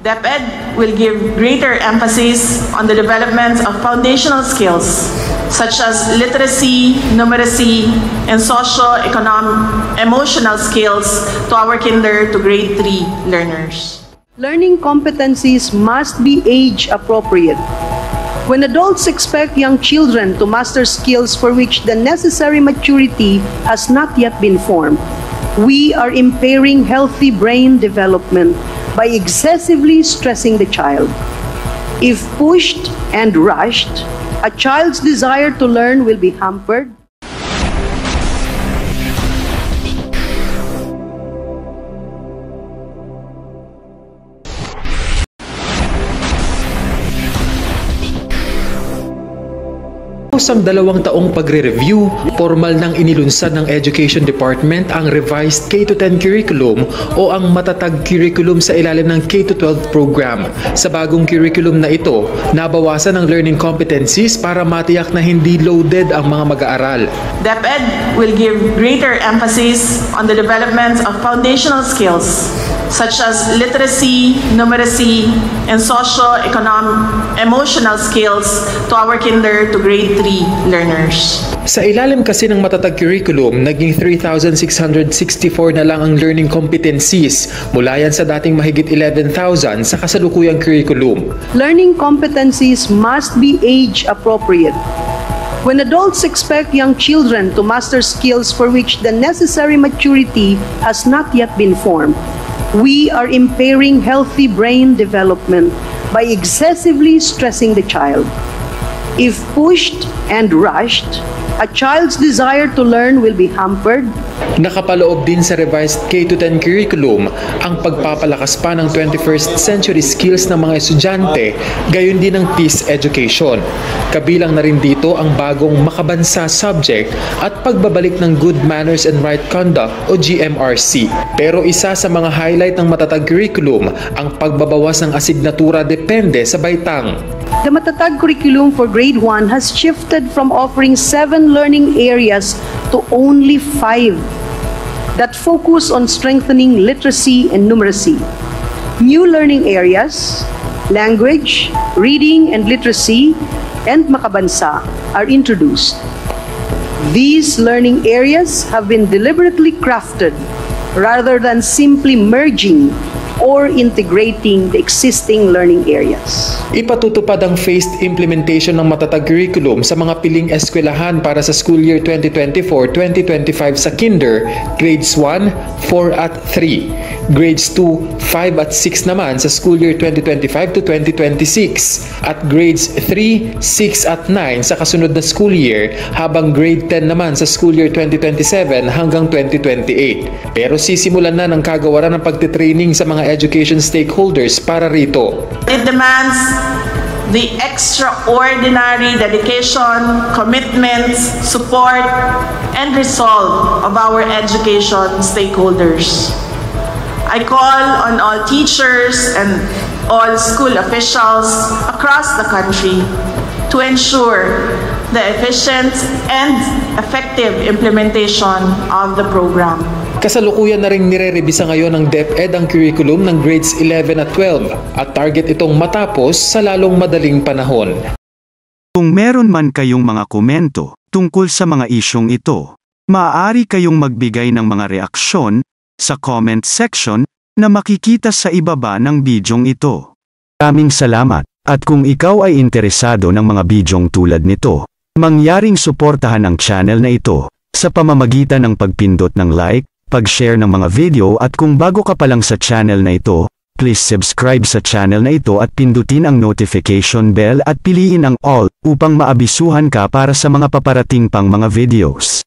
DepEd will give greater emphasis on the development of foundational skills such as literacy, numeracy, and socio-emotional skills to our kinder to grade 3 learners. Learning competencies must be age appropriate. When adults expect young children to master skills for which the necessary maturity has not yet been formed, we are impairing healthy brain development by excessively stressing the child. If pushed and rushed, a child's desire to learn will be hampered. Ang 2 taong pagre-review, formal nang inilunsad ng Education Department ang revised K-10 curriculum o ang matatag curriculum sa ilalim ng K-12 program. Sa bagong curriculum na ito, nabawasan ang learning competencies para matiyak na hindi loaded ang mga mag-aaral. DepEd will give greater emphasis on the development of foundational skills such as literacy, numeracy, and socio-emotional skills to our kinder to grade 3 learners. Sa ilalim kasi ng matatag curriculum, naging 3,664 na lang ang learning competencies, mula yan sa dating mahigit 11,000 sa kasalukuyang curriculum. Learning competencies must be age appropriate. When adults expect young children to master skills for which the necessary maturity has not yet been formed, we are impairing healthy brain development by excessively stressing the child. If pushed and rushed, a child's desire to learn will be hampered. Nakapaloob din sa revised K-10 curriculum ang pagpapalakas pa ng 21st century skills ng mga estudyante, gayon din ng peace education. Kabilang na rin dito ang bagong makabansa subject at pagbabalik ng good manners and right conduct o GMRC. Pero isa sa mga highlight ng matatag curriculum ang pagbabawas ng asignatura depende sa baitang. The Matatag curriculum for grade 1 has shifted from offering 7 learning areas to only 5 that focus on strengthening literacy and numeracy. New learning areas, language, reading and literacy, and makabansa are introduced. These learning areas have been deliberately crafted rather than simply merging or integrating the existing learning areas. Ipatutupad ang phased implementation ng matatag curriculum sa mga piling eskwelahan para sa school year 2024-2025 sa kinder, grades 1, 4 at 3. Grades 2, 5 at 6 naman sa school year 2025 to 2026. At grades 3, 6 at 9 sa kasunod na school year, habang grade 10 naman sa school year 2027 hanggang 2028. Pero sisimulan na ng kagawaran ng pagtitraining sa mga education stakeholders para rito. It demands the extraordinary dedication, commitment, support, and resolve of our education stakeholders. I call on all teachers and all school officials across the country to ensure the efficient and effective implementation of the program. Kasalukuyan na ring nire-revisa ngayon ng DepEd ang curriculum ng grades 11 at 12 at target itong matapos sa lalong madaling panahon. Kung meron man kayong mga komento tungkol sa mga isyong ito, maaari kayong magbigay ng mga reaksyon sa comment section na makikita sa ibaba ng bidyong ito. Maraming salamat, at kung ikaw ay interesado ng mga bidyong tulad nito, mangyaring suportahan ang channel na ito sa pamamagitan ng pagpindot ng like, pag-share ng mga video, at kung bago ka pa lang sa channel na ito, please subscribe sa channel na ito at pindutin ang notification bell at piliin ang all upang maabisuhan ka para sa mga paparating pang mga videos.